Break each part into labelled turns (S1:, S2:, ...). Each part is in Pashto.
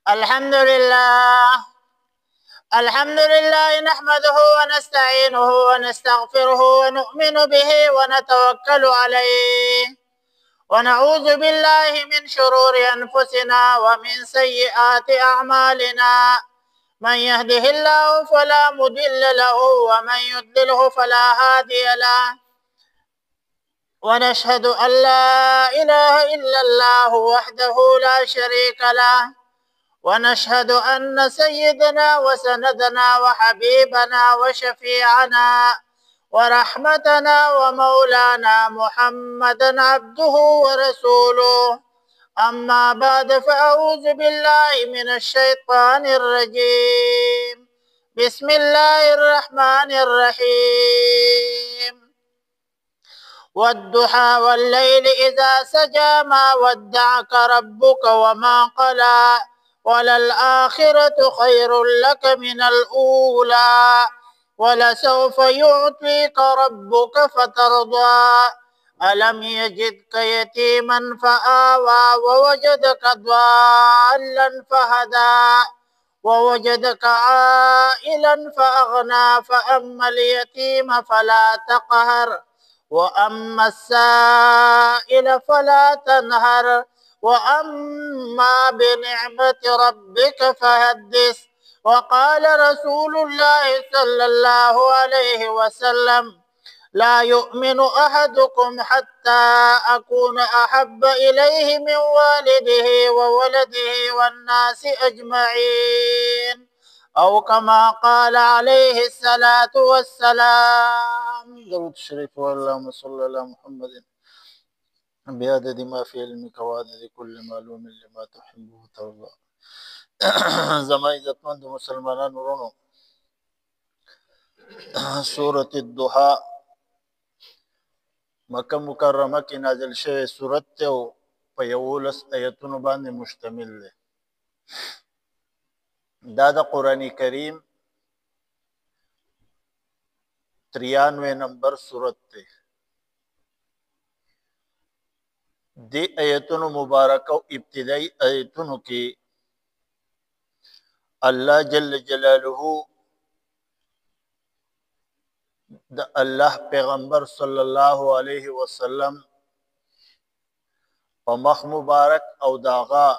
S1: الحمد لله نحمده ونستعينه ونستغفره ونؤمن به ونتوكل عليه ونعوذ بالله من شرور أنفسنا ومن سيئات أعمالنا من يهده الله فلا مضل له ومن يضلله فلا هادي له ونشهد أن لا إله إلا الله وحده لا شريك له ونشهد أن سيدنا وسندنا وحبيبنا وشفيعنا ورحمتنا ومولانا محمدا عبده ورسوله أما بعد فأعوذ بالله من الشيطان الرجيم بسم الله الرحمن الرحيم والضحى والليل إذا سجى ما ودعك ربك وما قلى وللآخرة خير لك من الأولى ولسوف يعطيك ربك فترضى ألم يجدك يتيما فآوى ووجدك ضالا فهدى ووجدك عائلا فأغنى فأما اليتيم فلا تقهر وأما السائل فلا تنهر وأما بنعمة ربك فحدث وقال رسول الله صلى الله عليه وسلم لا يؤمن أحدكم حتى أكون أحب إليه من والده وولده والناس أجمعين أو كما قال عليه الصلاة والسلام. درود الشريف اللهم صل على محمد بعدد ما في علمك وعدد كل معلوم لما تحب وترضى. زما عزتمند مسلمانان ورونو، سورة الضحى مکه مکرمه کې نازل شوی سورت ته او په 11 آیتونو باندې مشتمل دی. دا د قرآن کریم 93 نمبر سورت دی. دی آیتونو مبارکه او ابتدائی آیتونو کې الله جل جلاله د الله پیغمبر صلی الله علیه وسلم په مخ مبارک او داغا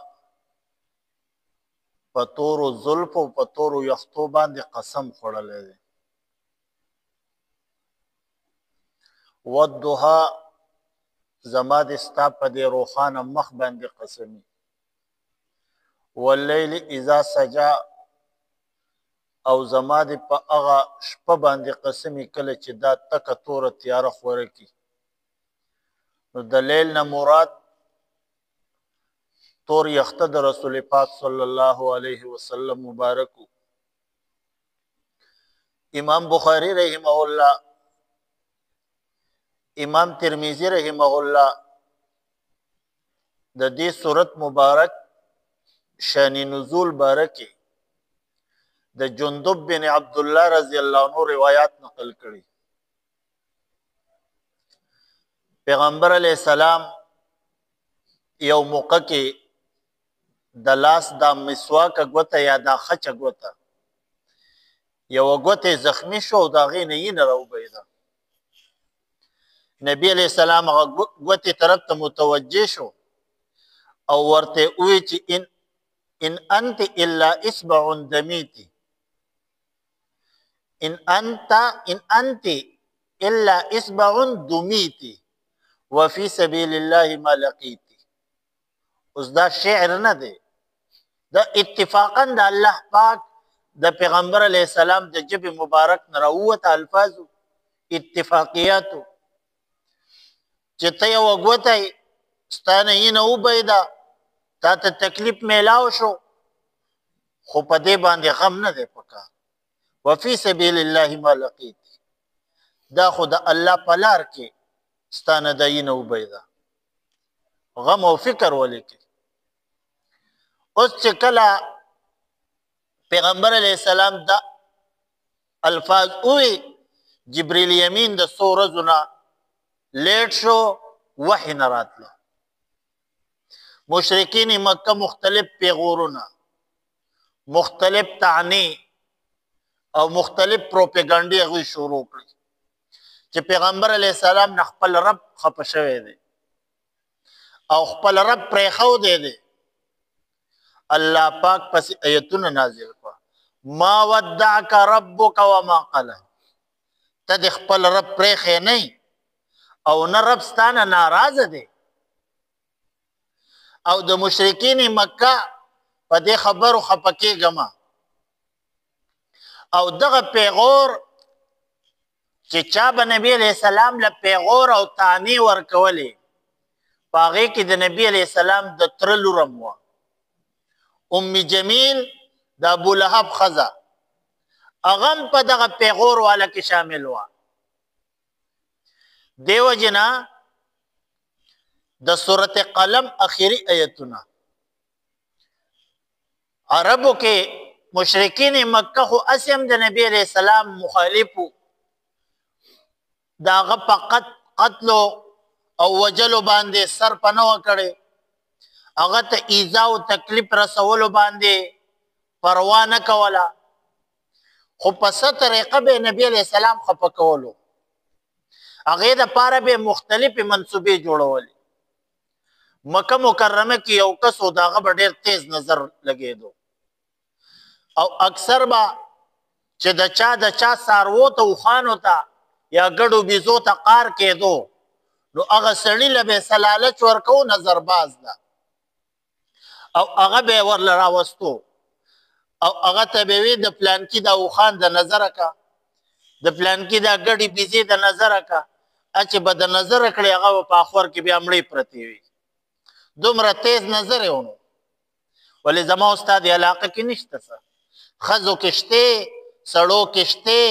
S1: په تورو زلف او په تورو یختو باندې قسم خوړلی دی. والضحى زما د ستا په دې روښانه مخ باندې قسمي. واللیل اذا سجا او زما د په هغه شپه باندې قسمي کله چې دا تکه توره تیاره خوره کي. نو د لیل نه مراد تور یخته د رسول پاک صلی الله علیه وسلم مبارکو. امام بخاری رحمه الله، امام ترمذی رحمه الله د دې سورت مبارک شان نزول بارکی د جندب بن عبد الله رضی الله عنه روایات نقل کړي. پیغمبر علیہ السلام یو موقع کې د لاس دا مسواک غوته یا دا خچ غوته یو غوته زخمی شو دا غې نه یې نه راوبېده. نبی علیہ السلام غوته طرف ته متوجه شو او ورته وی چې ان انت الا اصبع دمیتی، ان انت الا اصبع دمیتی وفي سبيل الله ما لقيتي. اوس دا شعر نه دی، دا اتفاقا د الله پاک د پیغمبر علیہ السلام د جب مبارک نه راووت الفاظ اتفاقیاتو چې ته یو غوتی ستانه یې نه وبیده، تا ته تکلیف میلاو شو، خو په دې باندې غم نه دی پکار. وفي سبيل الله ما لقيتي، دا خو د الله په لار کې ستانه د یې نه وبیده، غم او فکر ولیکي. اوس چې کله پیغمبر علیہ السلام دا الفاظ اوی، جبریل یمین د څو ورځو نه لیټ شو، وحی نه راتله. مشرکین مکه مختلف پیغورونه مختلف تعنی او مختلف پروپیګانډي هغوی شروع کړي چې پیغمبر علیه السلام نه خپل رب خفه شوی دی او خپل رب پرېښودی دی. الله پاک پسې ایتونه نازل کړه ما ودعک ربک وما قلی. ته د خپل رب پرېښی نه او نه رب ستانه ناراضه دی. او د مشرکین مکه په دې خبرو خفه کېږم او دغه پیغور چې چا به نبی علیه السلام له پیغور او طعنې ورکولې په هغې کې د نبی علیه السلام د تره لورم وه ام جمیل د ابولهب ښځه هغه هم په دغه پیغور والا کې شامل وه. دې وجې نه د سورت قلم اخري ایتونه عربو کې مشرکین مکه خو هسې هم د نبی علیه السلام مخالف وو د هغه په قتلو او وجلو باندې سر په نه وه کړی هغه ته ایذا او تکلیف رسولو باندې پروا نه کوله خو په څه طریقه به نبی علیه السلام خفه کولو هغې دپاره به مختلفې منصوبې جوړولې. مکه مکرمه کې یو کس و د هغه به ډېر تیز نظر لګېدو او اکثر به چې د چا څاروو ته اوښانو ته یا ګډو بیزو ته قار کېدو نو هغه سړي له به یې سلالچ ورکو نظرباز ده او هغه به یې ورله راوستو او هغه ته به یې وي د پلانکي دا اوښان د نظره که د پلانکي دا ګډې بیزې د نظره که چې به د نظره کړې هغه به په اخور کې بیا مړې پرتې وي. دومره تیز نظر یې ونو ولې زما ستا د علاقه کې نشته څه ښځو کې شتې سړو کې شتې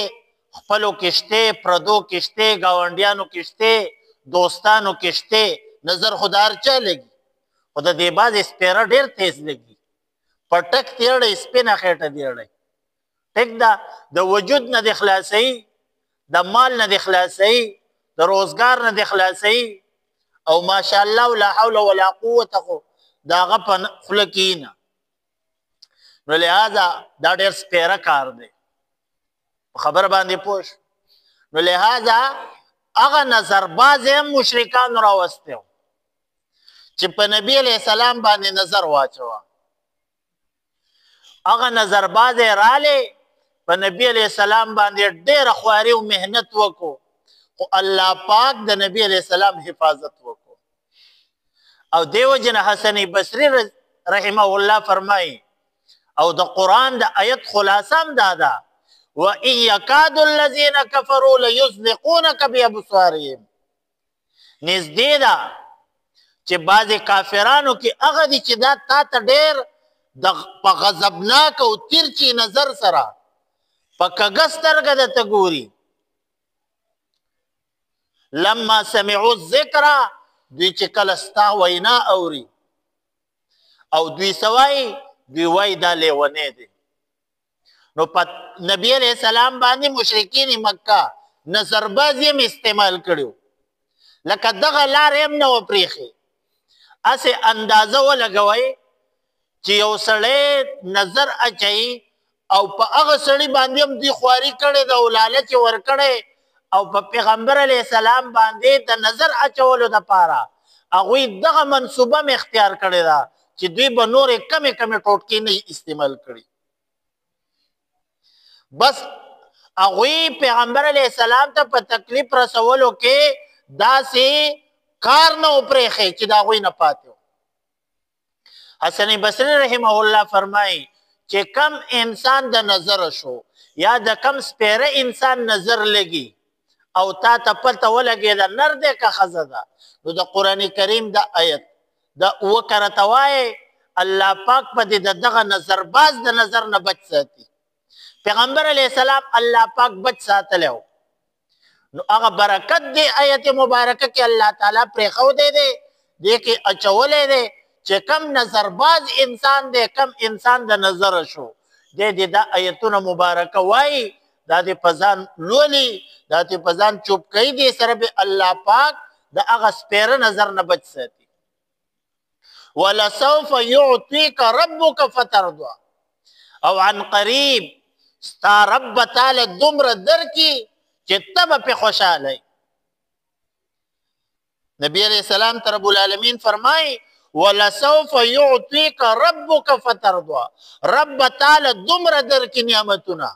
S1: خپلو کې شتې پردو کې شتې ګاونډیانو کې شتې دوستانو کې شتې نظر خو د هر چا لګي خو د دې بعضې سپیره ډېر تیز لګي په ټک تېړی سپینه خېټه دیړی ټیک ده د وجود نه دې خلاصوي د مال نه دې خلاصوي د روزګار نه دې خلاصوي او ماشاءالله لا حول ولا قوت خو د هغه په خوله کې نه نو لهذا دا ډېر سپیره کار دی په خبره باندې پوه نو لهذا هغه نظرباز هم مشرکانو راوستی و چې په نبي علیه السلام باندې نظر واچوه هغه نظرباز یې رالی په نبي علیه السلام باندې ډېره خواري او محنت وکړو خو الله پاک د نبی علیه السلام حفاظت وکړو او دې وجې نه حسن بصري رحمه الله فرمایي او د قرآن د آیت خلاصه هم دا ده وَإِن يَكَادُ الَّذِينَ كَفَرُوا لَيُزْلِقُونَكَ بِأَبْصَارِهِمْ نږدې ده چې بعضې کافرانو کې هغه دي چې دا تا ته ډېر په غضبناک او تیرچي نظر سره په کږه سترګه درته ګوري لما سمعوا الذکر دوی چې کله ستا وینا اوري او دوی څه وایي دوی وایي دا لیونی دی نو په نبی علیه السلام باندې مشرکین مکه نظرباز یې هم استعمال کړي لکه دغه لارې هم نه وه پرېښې هسې اندازه ولګوئ چې یو سړی نظر اچوي او په هغه سړي باندې هم دوی خواري کړې ده او لالچ یې ورکړی او په پیغمبر علیه السلام باندې د نظر اچولو دپاره هغوی دغه منصوبه هم اختیار کړې ده چې دوی به نورې کمې کمې ټوټکې نه استعمال کړي بس هغوی پیغمبر علیه السلام ته په تکلیف رسولو کې داسې کار نه و پرېښی چې د هغوی نه پاتې و. حسن بصري رحمه الله فرمایي چې کم انسان د نظره شو یا د کم سپیره انسان نظر لګي او تا ته پته ولګېده نر دی که ښځه ده نو د قرآن کریم د آیت د اوه کرته وایې الله پاک په دې د دغه نظرباز د نظر نه بچ ساتي پیغمبر علیه السلام الله پاک بچ ساتلی و نو هغه برکت دی آیت مبارکه کې الله تعالی پرېښودی دی دې کې اچولی دی چې کم نظرباز انسان دی کم انسان د نظره شو دی دا آیتونه مبارکه وایي دا دې په ځان لولي دا دې په ځان چوپ کوي دې سره به الله پاک د هغه سپیره نظر نه بچ ساتي ولسوف یعطیک ربک فترضا او عن قریب ستا رب تعالی دومره درکي چې ته به پې خوشحاله یې. نبی علیہ السلام ته رب العالمین فرمای ولسوف یعطیک ربک فترضا، رب تعالی دومره درکي نعمتونه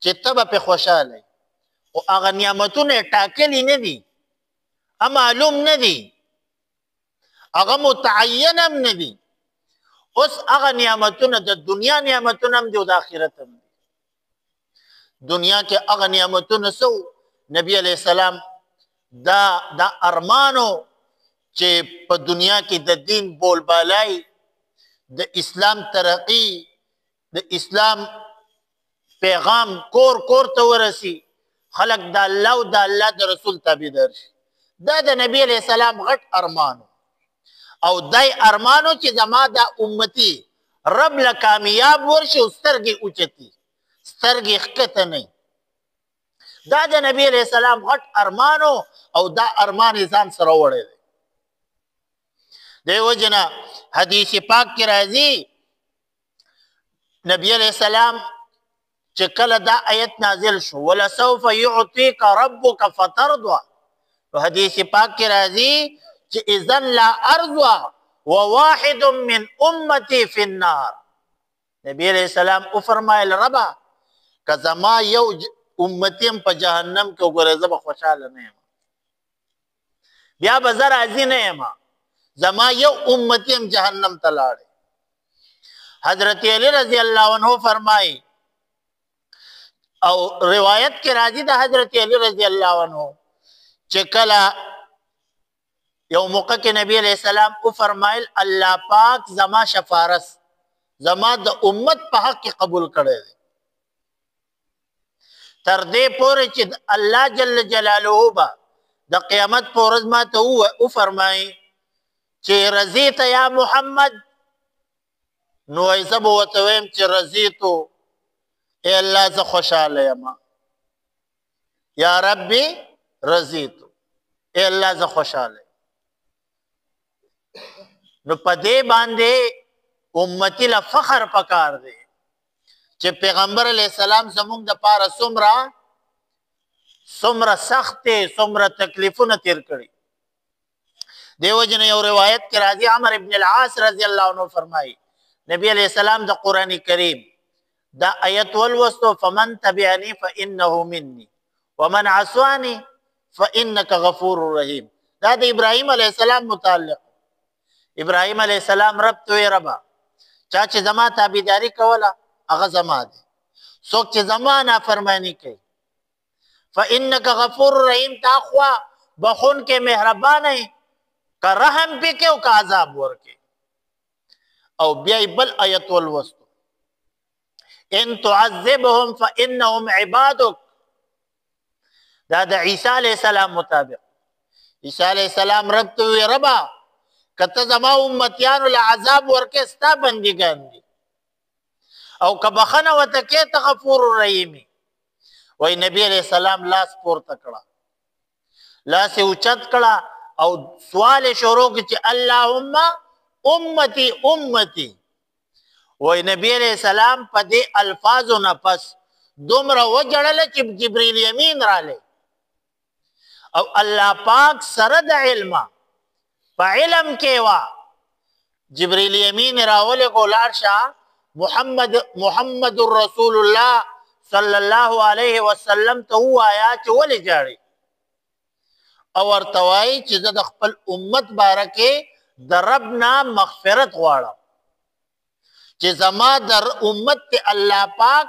S1: چې ته به پې خوشحاله یې. او هغه نعمتونه یې ټاکلي نه دي، معلوم نه دي، هغه متعین هم نه دي. اوس هغه نعمتونه د دنیا نعمتونه هم دي او د آخرت هم دي. دنیا کې هغه نعمتونه سو نبی علیہ السلام دا ارمانو چې په دنیا کې د دین بولبالای، د اسلام ترقی، د اسلام پیغام کور کور ته ورسی، خلق د الله او د الله د رسول تابعدار شي. دا د نبی علیہ السلام غټ ارمانو، او دای ارمانو چې زما دا امتی رب له کامیاب ورشي او سترګې اوچتي، سترګې ښکته نه. دا د نبی علیہ السلام غټ ارمانو او دا ارمان یې ځان سره وړی دی. دی وجې نه حدیث پاک کې راځي نبی علیہ السلام چې کله دا آیت نازل شو ولسوف یعطیک ربک فترضا، حدیث پاک کې راځي چې اذن لا ارضا وواحد من امتی فی النار. نبی علیہ السلام او فرمایل ربا که زما یو امتیم په جهنم کې وګوره زه به خوشحاله نه یم، بیا به زه راضي نه یم، زما یو امتیم جهنم ته لاړې. حضرت علی رضی الله عنه فرمایي او روایت کې راځي د حضرت علی رضی الله عنه چې کله یو موقع کې نبی علیہ السلام او فرمایل الله پاک زما شفارس زما د امت په حق کې قبول کړی دی، تر دې پورې چې الله جل جلاله به د قیامت په ورځ ماته او فرمایي چې رضیت یا محمد، نو زه به ورته ویم چې رضیتو ای الله زه خوشحاله یم، یا ربي رضیتو ای الله زه خوشحاله. نو په دې باندې امتی له فخر پکار دی چې پیغمبر علیہ السلام زمونږ د پاره څومره سخت څومره تکلیفونه تیر کړي. دیو جن یو روایت کې راځي عمر ابن العاص رضی الله عنه فرمایي نبی علیہ السلام د قرآن کریم دا آیت ولوستو فمن تبعنی فانه منی ومن عصانی فانک غفور رحیم. دا د ابراهیم علیہ السلام متعلق. ابراهیم علیہ السلام رب توی ربا چا چې زما تابعداري کوله هغه زما دی، څوک چې زما نافرمانی کوي فانک غفور رحیم، تا خوا بخون کې مهربان یې، که رحم پې کې او که عذاب ورکې. او بیا بل آیت ولوستو ان تعذبهم فانهم عبادک، دا د عیسی علیہ السلام مطابق. عیسی علیہ السلام رب ته وی ربا کته زما امتیانو له عذاب ورکې ستا بندګان دي، او که بخنه ورته کې ته غفور رحیم. وای نبی علیہ السلام لاس پورته کړه، لاس یې اوچت کړه او سوال شروع کړ چې اللهم امتی امتی. وای نبی علیہ السلام په دې الفاظو نه پس دومره وجړل چې جبرئیل امین رالی او الله پاک سره د علم په علم کې وا جبرئیل امین راولې کو لاړ شه محمد رسول الله صلی الله علیه وسلم ته وایا چې ولې جاړي، او ورته وایي چې زه د خپل امت باره کې د رب نه مغفرت غواړم چې زما د امت ته الله پاک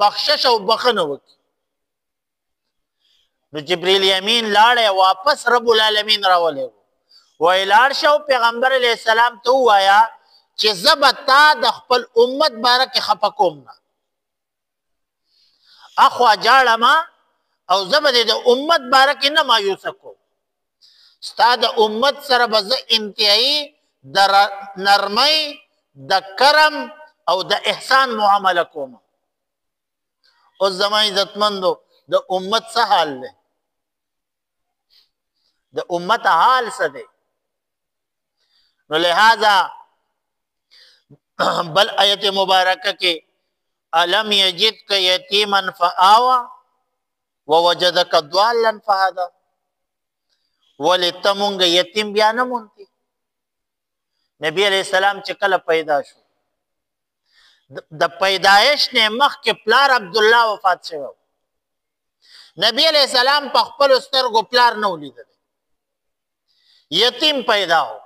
S1: بخشش او بخنه وکړي. نو جبرئیل امین لاړې واپس رب العالمین راولې وای لاړ شه او پیغمبر علیہ السلام ته وایا چې زه به تا د خپل امت باره کې خفه کوم نه، اخوا جاړم او زه به د امت باره کې نه مایوسه کوم، ستا د امت سره به زه انتهایی د نرمۍ د کرم او د احسان معامله کوم. اوس زما عزتمندو د امت څه حال دی؟ د امت حال څه دی؟ نو لہذا بل آیت مبارکه کې الم یجدک یتیما فآوا ووجدک ضالا فهدى ولته مونږ یتیم بیا نه مونږ نبی علیہ السلام چې کله پیدا شو د پیدایش نه مخکې پلار عبدالله وفات شوی نبی علیہ السلام په خپل سترګو پلار نه ولیدل یتیم پیدا ہو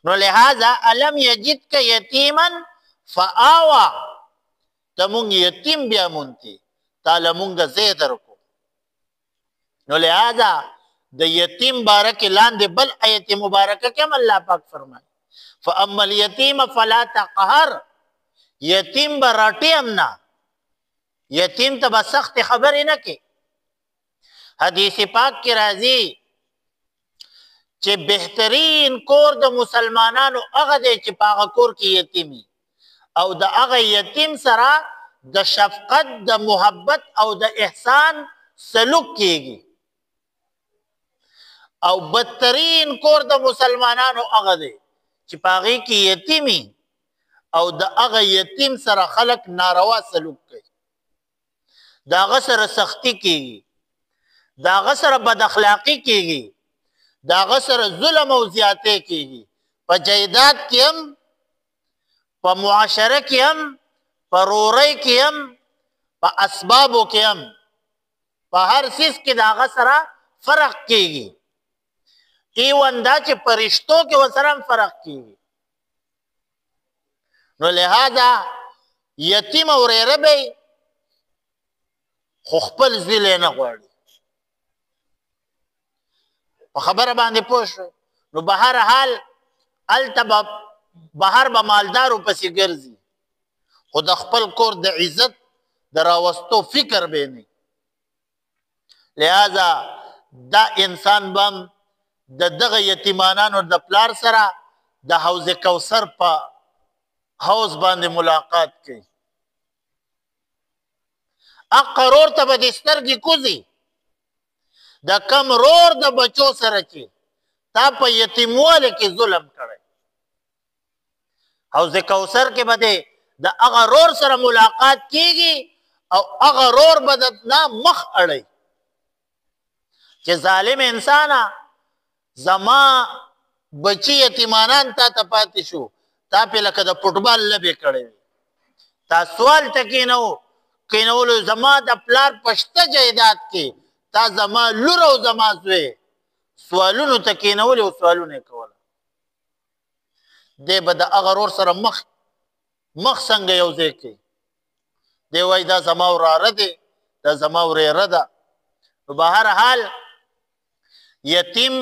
S1: نو لہذا الم یجدک یتیما فآوا تمونږ یتیم بیا مونږ تعالی مونږ زه درکو نو لہذا د یتیم بارک لاندې بل آیت مبارکه کې الله پاک فرمایي فاما الیتیم فلا تقهر یتیم براټی امنا یتیم ته سخت خبرې نه کې حدیث پاک کې راځي چې بهترین کور د مسلمانانو هغه دی چې په هغه کور کې یتیمي او د هغه یتیم سره د شفقت د محبت او د احسان سلوک کیږي او بدترین کور د مسلمانانو هغه دی چې په هغې کې یتیمي او د هغه یتیم سره خلک ناروا سلوک کوي د هغه سره سختی کیږي د هغه سره بد اخلاقی کیږي د هغه سره ظلم او زیاتې کیږي په جایداد کې هم په معاشره کې هم په رورۍ کې هم په اسبابو کې هم په هر څیز کې د هغه سره فرق کیږي ایون دا چې په رشتو کې ورسره هم فرق کیږي نو لہذا یتیم او ریره به خو خپل زوی نه غواړي په خبره باندې پوه شو نو به هر حال هلته بهر به مالدارو پسې ګرځي خو د خپل کور د عزت د راوستو فکر به نه لہذا دا انسان به د دغه یتیمانانو د پلار سره د حوض کوثر په حوض باندې ملاقات کوي اقا رور ته به د سترګې کوزي د کم رور د بچو سره چې تا په یتیمواله کې ظلم کړی حوض کوثر کې به د هغه رور سره ملاقات کیږي او هغه رور به د نه مخ اړی چې ظالم انسانه زما بچی یتیمانان تا ته پاتې شو تا پې لکه د فټبال لبې کړی تا سوال ته کینولو زما د پلار په شته جایداد کې تا زما لور او زما زوی سوالونو ته کینولې او سوالونه یې کوله دی به د هغه رور سره مخ څنګه یو ځای کوي دی وایي دا زما وراره دی دا زما ورېره ده نو به هر حال یتیم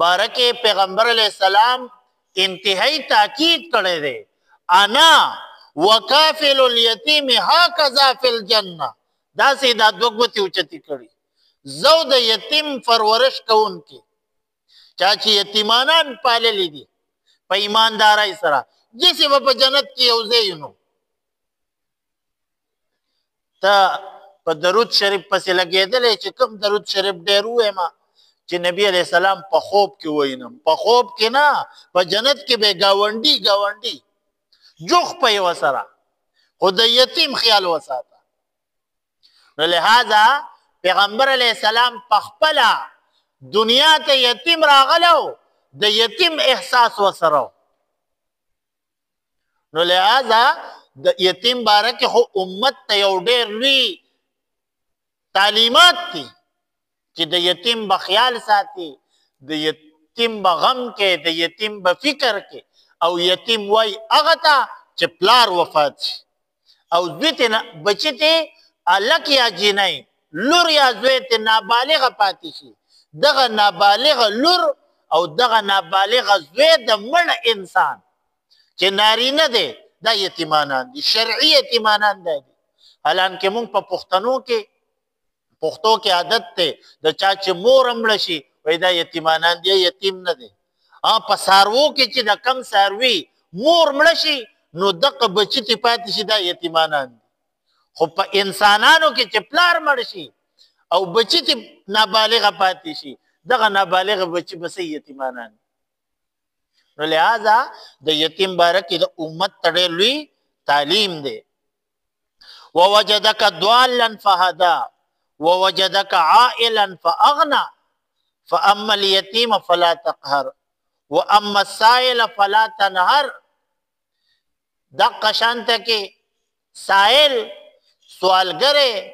S1: بارکه پیغمبر علیہ السلام انتہائی تاکید کړی دی انا وکافل الیتیم هکذا فی الجنه داسې دا دوه ګوتې اوچتې کړي زه د یتیم پرورش کوونکی چا چې یتیمانان پاللی دي په ایماندارۍ سره داسې به په جنت کې یو ځای نو ته په درود شریف پسې لګېدلی چې کوم درود شریف ډېر ووایم چې نبی علیہ السلام په خوب کې وینم په خوب کې نه په جنت کې به گاونډي جوخ په یو سره خو د یتیم خیال وساته نو لہذا پیغمبر علیہ السلام په خپله دنیا ته یتیم راغلو د یتیم احساس وسره نو لہذا د یتیم باره کې خو امت ته یو ډېر لوی تعلیمات دي چې د یتیم به خیال ساتي د یتیم به غم کې د یتیم به فکر کې او یتیم وای هغه ته چې پلار وفات شي او زوی ته بچی ته هلک یا جینۍ لور یا زوی ته نابالغه پاتې شي دغه نابالغه لور او دغه نابالغه زوی د مړ انسان چې نارینه دی دا یتیمانان دي شرعي یتیمانان دي حالانکه موږ په پښتو کې عادت دی د چا چې مور مړه شي وایي دا یتیمانان دي یتیم نه دی په څاروو کې چې د کم څاروي مور مړه شي نو دغه بچي ته پاتې شي دا یتیمانان دي خو په انسانانو کې چې پلار مړ شي او بچي ته نابالغه پاتې شي دغه نابالغه بچي بس یتیمانان نو لہذا د یتیم باره کې د امت ته ډېر لوی تعلیم دی. ووجدک ضالا فهدا ووجدک عائلا فاغنا فاما اليتیم فلا تقهر واما السائل فلا تنهر. دقه شانته کې سائل سوالګره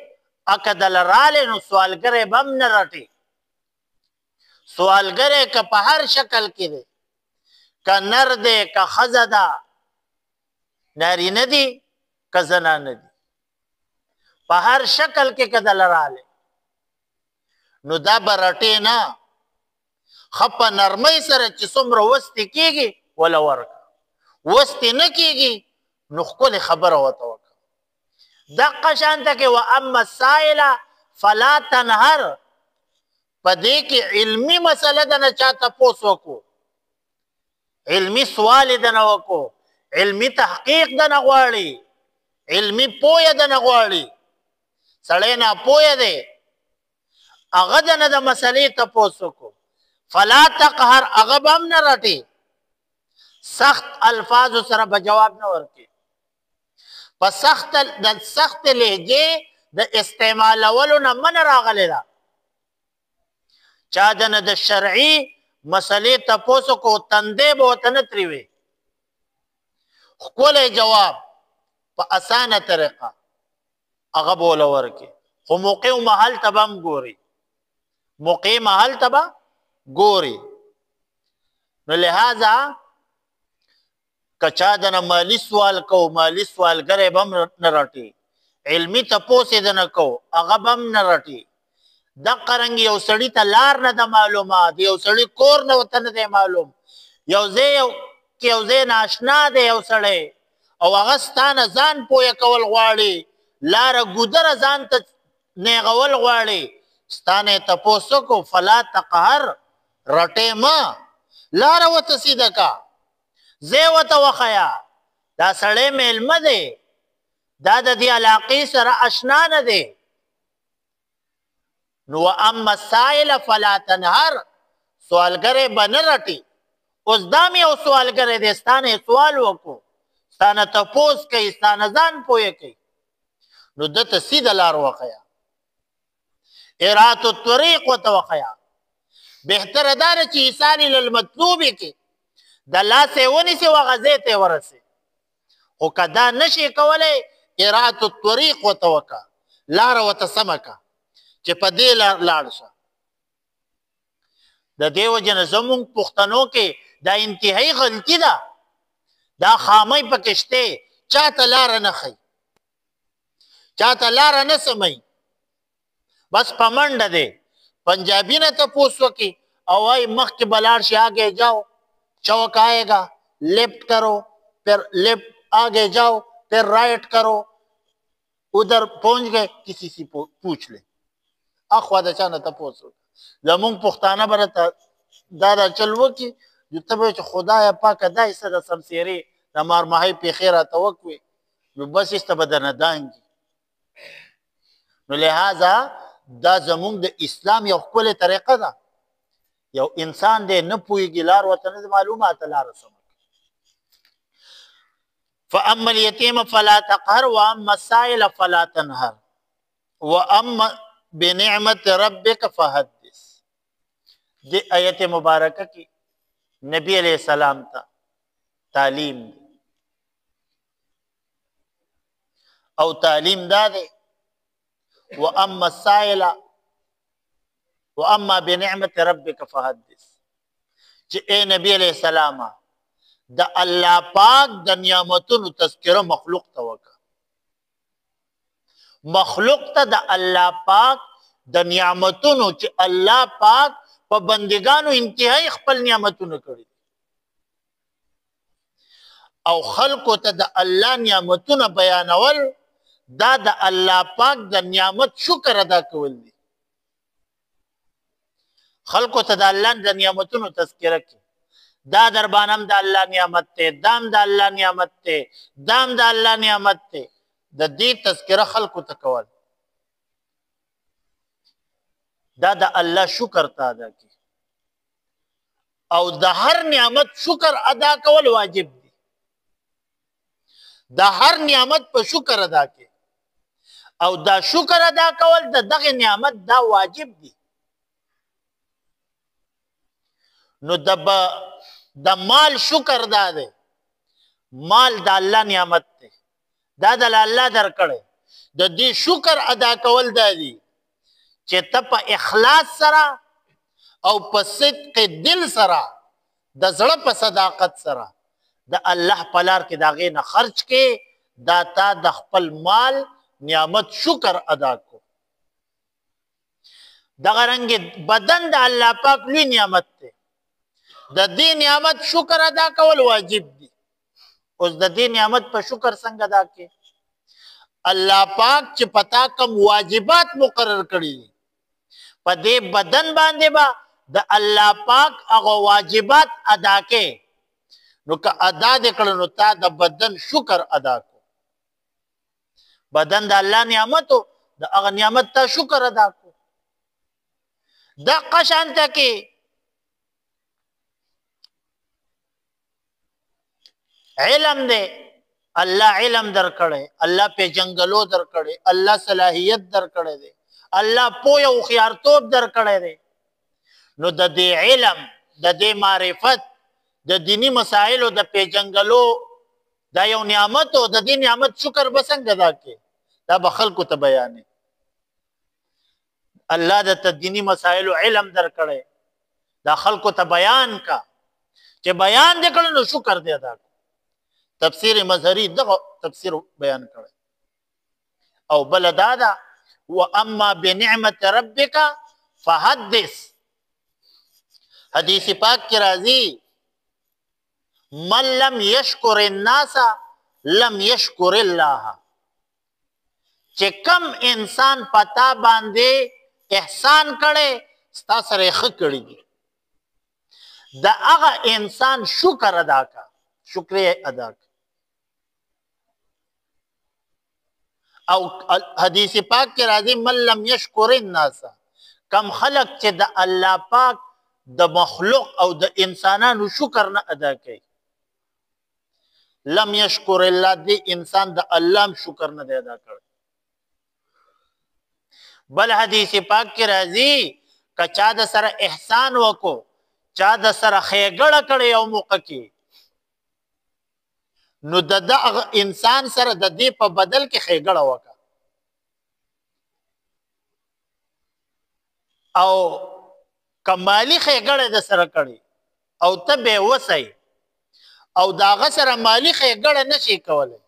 S1: اکدل راله نو سوالګره بم نه رټي. سوالګره که په هر شکل کې دی، که نر دی که ښځه ده، نارینه دي که زنانه دي، په هر شکل کې که دله رالی نو دا به رټې نه، ښه په نرمۍ سره چې څومره وستې کېږي وله ورکړه، وستې نه کېږي نو ښکلې خبره ورته وکړه. دقه شانته کې واما السائله فلا تنهر، په دې کې علمي مسله ده نه چا تپوس وکړو، علمي سوال یې دنه وکړو، علمي تحقیق دنه غواړي، علمي پویه دنه غواړي. سړی ناپویه دی هغه دنه د مسلې تپوس وکړو. فلا تقهر هغه به هم نه رټي، سخت الفاظو سره به جواب نه ورکړي. په سخت لهجې د استعمالولو نه منع راغلی ده. چا دنه د شرعي مسلې تپوس وکړو تندی به ورته نه ترېوي، ښکلی جواب په اسانه طریقه هغه به وله ورکړي. خو موقع و محل ته به هم ګوري، موقع محل ته به ګوري. نو لہذا که چا دنه مالی سوال کو، مالی سوالګری به هم نه رټي، علمي تپوس یې دنه کو هغه به هم نه رټي. دقه رنګ یو سړي ته لار نه ده معلومه، د یو سړي کور نه ورته نه دی معلوم، یو ځای ناشنا دی یو سړی او هغه ستا نه ځان پویه کول غواړي، لاره ګودره ځان ته نیغول غواړي، ستا نه یې تپوس وکړو فلا تقهر، رټې مه، لاره ورته سیده که، ځای ورته وښیه. دا سړی میلمه دی، دا د دې علاقې سره اشنا نه دی. نو واما السائل فلا تنهر، سوالګری به نه رټي. اوس دا مې یو سوالګری دی، ستا نه یې سوال وکړو، ستا نه تپوس کوي، ستا نه ځان پویه کوي، نو ده ته سیده لار وښیه، اراعة الطریق ورته وښیه. بهتره دا ده چې ایصال للمطلوب یې کې د لاس یې ونیسې او هغه ځای ته یې ورسې. خو که دا نشي کولی اراعة الطریق ورته وکړه، لاره ورته سمه کړه چې په دې لار لاړ شه. د دې وجې نه زمونږ پښتنو کې دا انتهایي غلطي ده، دا خامۍ پکې شته، چاته لاره نه ښیي، چاته لاره نه سموي، بس په منډه دی. پنجابي نه تپوس وکړي او وایي مخکې به لاړ شي، آگے جاؤ چوک آئے گا، لیفٹ کرو، پھر لیفٹ آگے جاؤ، پھر رائٹ کرو، ادھر پہنچ گئے کسی سے پوچھ لیں. اخوا د چا نه تپوس وکړه. زمونږ پښتانه به راته دا چل وکړي نو ته به چې خدایه پاکه دا یې څه د سمسیرې د مارماهۍ پېښې راته وکړې نو بس ایسته به درنه دانګي. نو لہذا دا زمونږ د اسلام یو ښکلې طریقه ده. یو انسان دی نه پوهېږي، لار ورته نه معلوماته، لاره سمه فاما اليتیم فلا تقهر واما السائل فلا تنهر واما بنعمت ربک فحدث. دی آیت مبارکه کی نبی علیہ السلام تا تعلیم دی او تعلیم دا دی واما السائل واما بنعمت ربک فحدث، چې اے نبی علیہ السلام د الله پاک د نعمتونو تذکره مخلوق ته وکړه. مخلوق ته د الله پاک د نعمتونو چې الله پاک په بندگانو انتهایی خپل نعمتونه کړي او خلقو ته د الله نعمتونه بیانول، دا د الله پاک د نعمت شکر ادا کول دي. خلقو ته د الله د نعمتونو تذکره کوي، دا در باندې د الله نعمت ته، دام د الله نعمت ته، دام د الله نعمت ته، د دې تذکره خلقو ته کول، دا د الله شکر ته ادا کی او د هر نعمت شکر ادا کول واجب دي. دا هر نعمت په شکر ادا کې او دا شکر ادا کول د دغه نعمت دا واجب دي. نو د مال شکر دا دی، مال د الله نعمت دی، دا د الله درکړی، د دې شکر ادا کول دا دی چې ته په اخلاص سره او په صدق دل سره د زړه په صداقت سره د الله په لار کې د هغې نه خرچ کې، دا تا د خپل مال نعمت شکر ادا کو. دغه رنګې بدن د الله پاک لوی نعمت دی، د دې نعمت شکر ادا کول واجب دي. اوس د دې نعمت په شکر څنګه ادا کې؟ الله پاک چې پتا کم واجبات مقرر کړي دي په دې بدن باندې با د الله پاک هغه واجبات ادا کې، نو که ادا دې کړل نو تا د بدن شکر ادا کو. بدن د الله نعمتو د هغه نعمت ته شکر ادا کو. دغه شانته کې علم دی، الله علم درکړی، الله پیژنګلو درکړی، الله صلاحیت درکړی دی، الله پوهه او خیارتوب درکړی دی. نو د دې علم، د دې معرفت، د دینی مسائلو د پیژنګلو دا یو نعمت او د دې نعمت شکر به څنګه ادا کې؟ دا به خلکو ته بیانې. الله د دینی مسائلو علم درکړی، دا خلکو ته بیان کا، چې بیان دې کړل نو شکر دې ادا کو. تفسیر مظهری دغه تفسیر بیان کړی. او بل دا ده واما بنعمت ربک فحدث. حدیث پاک کې راځي من لم یشکر الناس لم یشکر الله، چې کم انسان پتا باندې احسان کړي ستا سره ښه کړي دي، د هغه انسان شکر ادا کا، شکریه ادا کا. او حدیث پاک کې راځي من لم یشکر الناس، کم خلق چې د الله پاک د مخلوق او د انسانانو شکر نه ادا کوي، لم یشکر الله، دی انسان د الله شکر نه دی ادا کړی. بل حدیث پاک کې راځي که چا د سره احسان وکړو، چا د سره ښېګړه کړې یو موقع کې، نو د دغه انسان سره د دې په بدل کې ښېګړه وکړه او کمالی ښېګړه د سره کړې او ته بې وسی او د هغه سره مالی ښېګړه نشي کولی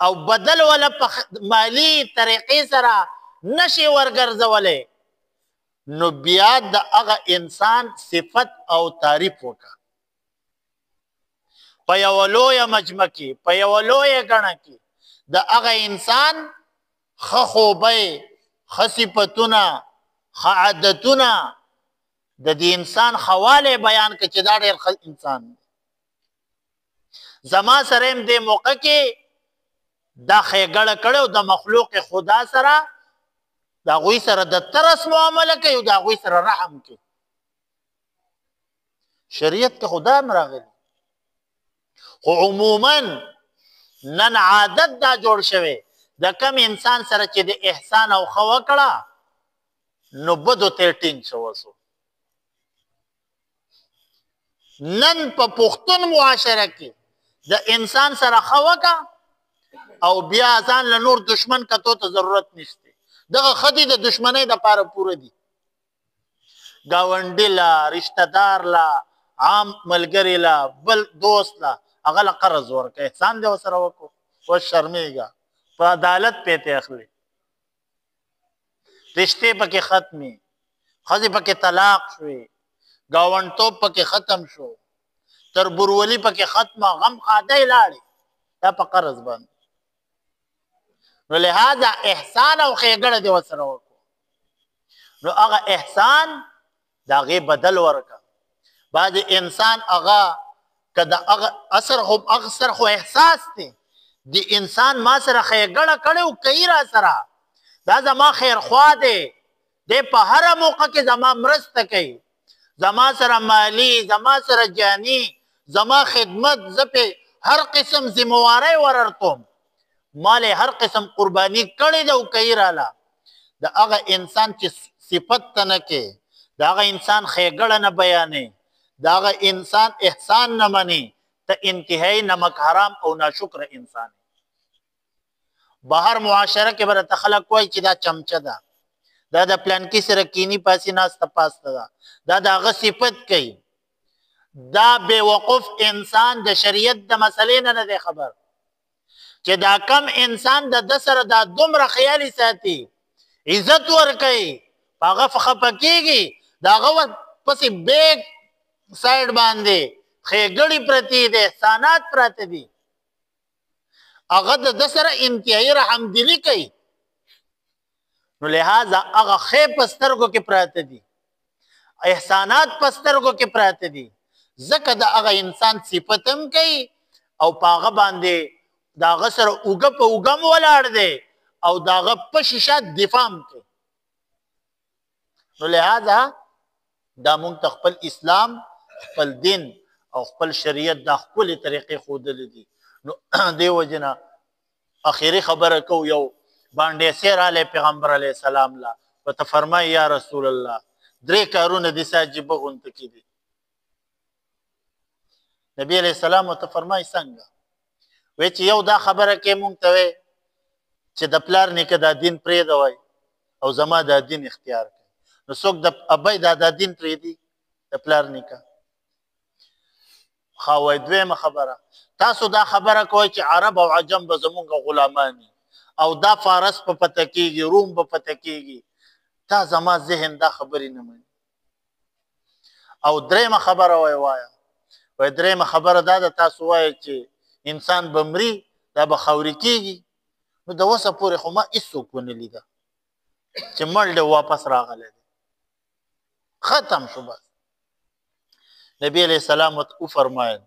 S1: او بدل ولا په مالی طریقې سره نشي ورګرځولی، نو بیا د هغه انسان صفت او تعریف وکړه. په یوه لویه مجمع کې، په یوه لویه ګڼه کې د هغه انسان ښه خوبۍ، ښه صفتونه، ښه عادتونه، د دې انسان ښه والی بیان کړه چې دا ډېر ښه انسان دی. زما سره هم دې موقع کې دا ښېګړه کړې او د مخلوق خدا سره د هغوی سره د ترس معامله کوي او د هغوی سره رحم کوي. شریعت کې خدا هم راغلی، خو عموما نن عادت دا جوړ شوی د کم انسان سره چې د احسان او ښه وکړه نو بدو ته ټینګ شوسو. نن په پښتون معاشره کې د انسان سره ښه وکړه او بیا ځان له نور دشمن کتو ته ضرورت نشته. دغه ښه د دشمنۍ دپاره پوره دي. ګاونډي له، رشته دار له، عام ملګري له، بل دوست له، هغه له قرض ورکړه، احسان دې ورسره وکړو، اوس شرمېږه، په عدالت پیسې اخلي، رشتې پکې ختمې، ښځې پکې طلاق شوې، ګاونډتوب پکې ختم شو، تربورولي پکې ختمه، غم خادۍ لاړې، دا په قرض باندې. نو لہذا احسان او ښېګړه دې ورسره وکړو، نو هغه احسان د هغې بدل ورکړه. بعد انسان هغه که د هغه اثر خو احساس دی، د انسان ما سره ښېګړه کړې او کوي را سره، دا زما خیرخوا دی، دی په هره موقع کې زما مرسته کوي، زما سره مالی، زما سره جانی، زما خدمت، زه پې هر قسم ذمہواری وررتم مال هر قسم قربانی کړی ده او کوي راله د هغه انسان چې صفت ته نه کې د هغه انسان ښېګړه نه بیانې د هغه انسان احسان نه مني ته انتهایی نمک حرام او ناشکر انسان بهر معاشره کې به راته خلک وایي چې دا چمچه ده دا د پلانکي سره کینی پاسې ناسته پاسته ده دا د هغه صفت کوي دا بیوقوف انسان د شریعت د مسلې نه دی خبر چې دا کم انسان د ده سره دا دومره خیالي ساتي عزت ورکوي په هغه خفه کېږي د هغه پسې بیک سایډ باندې ښېګړې پرتې دي احسانات پراته دي هغه د ده سره انتهایي رحمدلي کوي نو لہذا هغه ښې په سترګو کې پراته دي احسانات په سترګو کې پراته دي ځکه د هغه انسان صفت هم کوي او په هغه باندې د هغه سره اوږه په اوږه هم ولاړ دی او د هغه په شیشه دفاع هم کوي نو لہذا دا مونږ ته خپل اسلام خپل دین او خپل شریعت دا ښکلې طریقې ښودلې دي نو دې وجې نه اخري خبره کوو یو بانډیسی رالی پیغمبر علیه السلام له ورته فرمایي یا رسول الله 3 کارونه داسې عجیبه غونته کې دي نبی علیه السلام ورته فرمایي څنګه وایي چې یو دا خبره کې مونږ ته وایي چې د پلار نیکه دا دین پرېږدوئ او زما دا دین اختیار کړئ نو څوک د ابۍ دا دین پرېږدي د پلار نیکه ښه وایي دویمه خبره تاسو دا خبره کوئ چې عرب او عجم به زمونږ غلامان او دا فارس په پته کېږي روم په پته کېږي تا زما ذهن دا خبرې نه مني او درېیمه خبره وایه وایي درېیمه خبره دا ده تاسو وایئ چې انسان به مري دا به خاورې کېږي نو د اوسه پورې خو ما هېڅوک ونه لیده چې مړ دی واپس راغلی دی ختم شو بس نبی علیه السلام ورته وفرمایل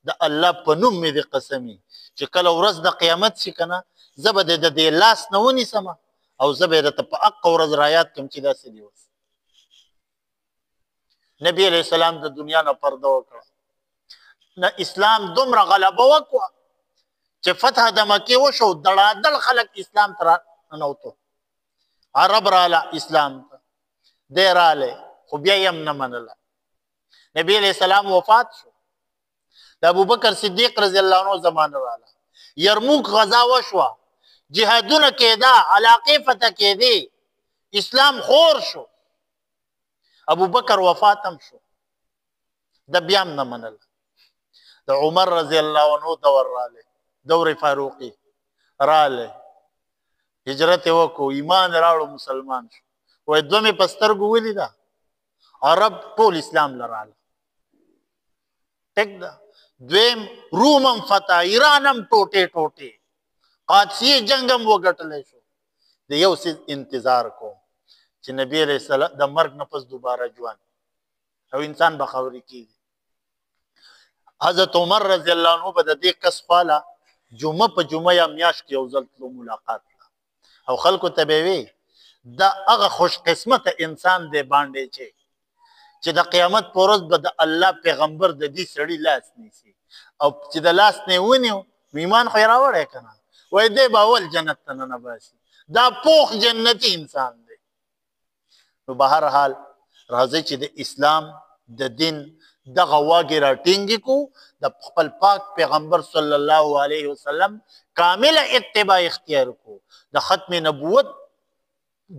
S1: د الله په نوم مې دې قسمي چې کله ورځ د قیامت شي که نه زه به د دې لاس نه ونیسمه او زه به یې درته په حقه ورځ رایاد کړم چې داسې دې اوس نبی علیه السلام د دنیا نه پرده وکړه نه اسلام دومره غلبه وکړه چې فتح د مکې وشو دړادل خلک اسلام ته راننوتو عرب راله اسلام ته دی رالی خو بیا یې هم نه منله نبی علیه السلام وفات شو د ابوبکر صدیق رضی الله عنه زمانه راله یرموک غزا وشوه جهادونه کېده علاقې فتح کېدې اسلام خور شو ابوبکر وفات هم شو د بیا هم نه منله د عمر رضی الله عنه دور رالی دور فاروقي رالی هجرت یې وکړو ایمان راوړو مسلمان شو وایي دوه مې په سترګو ولیده عرب ټول اسلام له راله ټیک ده دویم روم هم فتح ایران هم ټوټې ټوټې قادسیې جنګ هم وګټلی شو د یو څیز انتظار کوم چې نبی علیه السلام د مرګ نه پس دوباره ژوند او انسان به خاورې کېږي حضرت عمر رضی الله عنه به د دې کس خواله جمعه په جمعه یا میاشت کې یو ځل تلو ملاقات له او خلکو ته به یې وی دا هغه خوش قسمته انسان دی باندې چې د قیامت په ورځ به د الله پیغمبر د دې سړي لاس نیسي او چې د لاس نه یې ونیو ایمان خو یې راوړی که نه وایي دی به اول جنت ته ننباسي دا پوخ جنتي انسان دی نو به هر حال راځئ چې د اسلام د دین دغه واګې راټینګې کړو د خپل پاک پیغمبر صلی الله علیه وسلم کامله اتباع اختیار کړو د ختم نبوت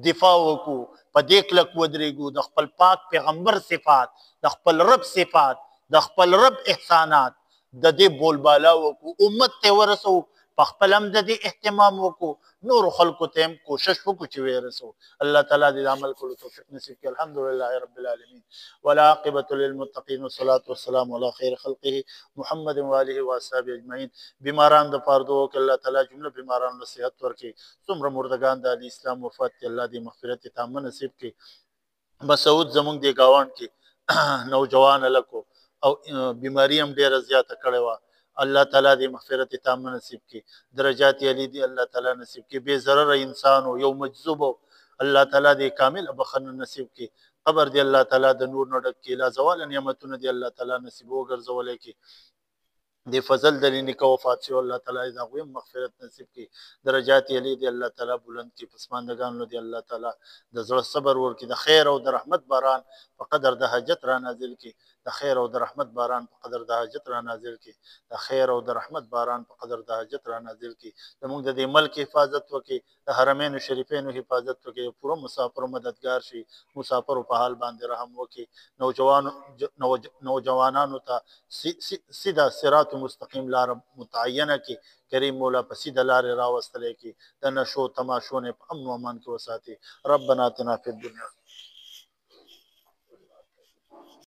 S1: دفاع وکړو په دې کلک ودرېږو د خپل پاک پیغمبر صفات د خپل رب صفات د خپل رب احسانات د دې بولبالا وکړو امت ته ورسو په خپل هم د دې اهتمام وکړو نورو خلکو ته هم کوشش وکړو چې ورسو الله تعالی دې عمل کولو توفیق نصیب کړي الحمدلله رب العالمین والعاقبة للمتقین والصلاة والسلام علی خیر خلقه محمد و آله و اصحابه اجمعین بیماران د پاره دعا وکړه الله تعالی جمله بیماران له صحت ورکړي څومره مردگان د اسلام وفات دي الله دې مغفرت تامه نصیب کړي مسعود زمونږ د گاوان کې نوجوان لکو او بیماری هم ډیره زیاته کړې وه الله تعالی دې مغفرت تامه نصیب کړي درجات علی دې الله تعالی نصیب کړي بے ضرر انسان او یو مجذوب الله تعالی دې کامل بخښنه نصیب کړي قبر دې الله تعالی د نور نه ډک کړي لا زوال نعمتونه دې الله تعالی نصیب وګرځولې کړي دې فضل د نیکه وفات شو الله تعالی دا غویم مغفرت نصیب کړي درجات یې علی دی الله تعالی بلند کړي پسماندگانو دی الله تعالی د زړه صبر ورکړي د خیر او د رحمت باران په قدر د حاجت را نازل کړي د خیر او د رحمت باران په قدر د حاجت را نازل کړي د خیر او د رحمت باران په قدر د حاجت را نازل کړي زموږ د دې ملک حفاظت وکړي د حرمین شریفین حفاظت وکړي پوره مسافر مددگار شي مسافر په حال باندې رحم وکړي نوجوانانو ته سیده صراط مستقیم لار متعینه کی کریم مولا په سیده لار راوستلې کی د نشو تماشو نه په امن و امان کې وساتي ربنا اتنا فی الدنیا